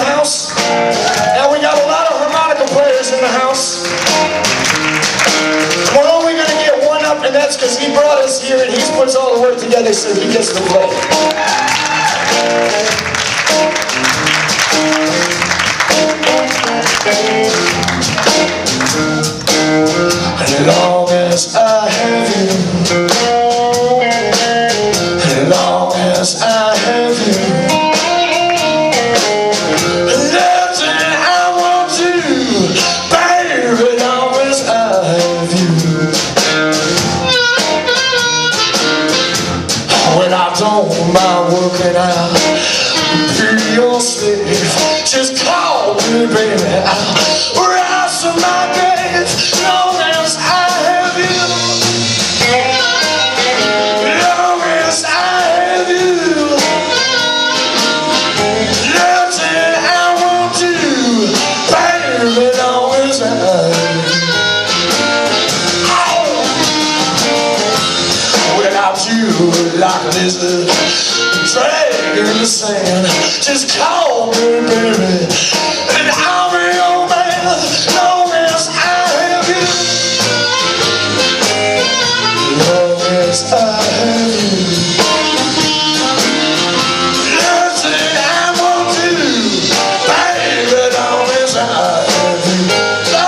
house, and we got a lot of harmonica players in the house. We're only going to get one up, and that's because he brought us here and he puts all the work together so he gets to play. As long as I have you, as long as I have you, nothing I want to, baby, as long as I have you. When I don't mind working out, be your slave, just call me, baby, I'll rise from my grave, long as I have you, long as I have you, nothing I won't do, baby, long as I have you. Without you, like a lizard, drag in the sand, just call me, baby, and I'll be your man, long as I have you, long as I have you, nothing I won't do, baby, long as I have you. No,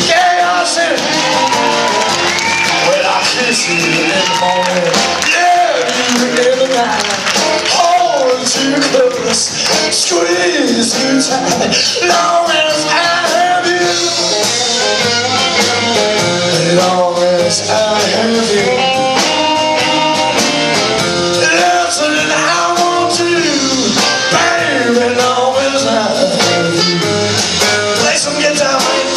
Garry Hodgson. Well, I kiss you in the morning, love you in the night, hold you close, squeeze you tight, long as I have you, long as I have you, nothing I won't do, baby, long as I have you. Play some guitar, man.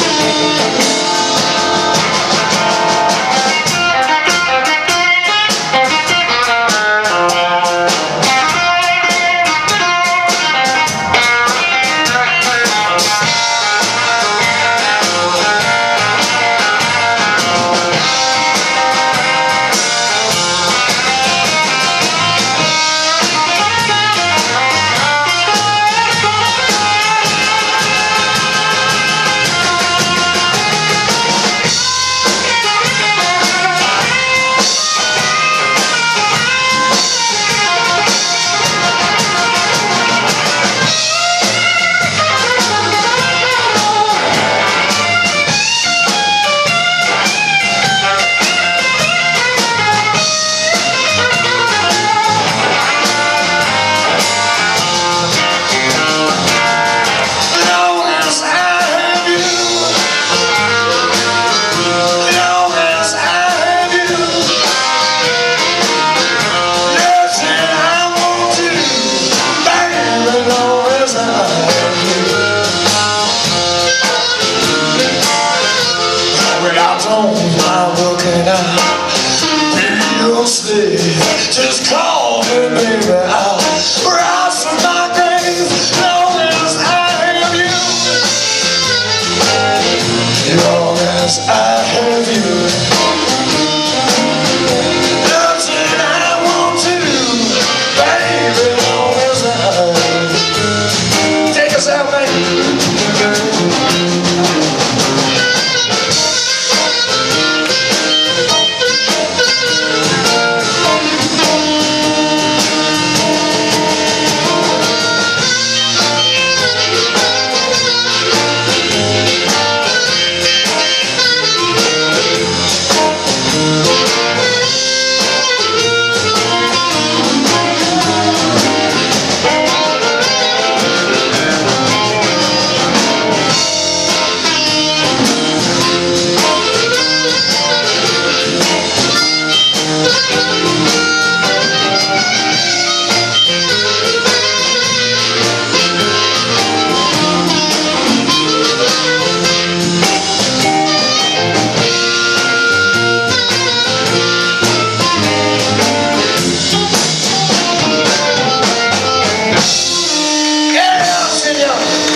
Just call me, baby, I'll rise from my grave, long as I have you, long as as I have you. Nothing I want to, baby, always I. Take us out, baby. Yeah.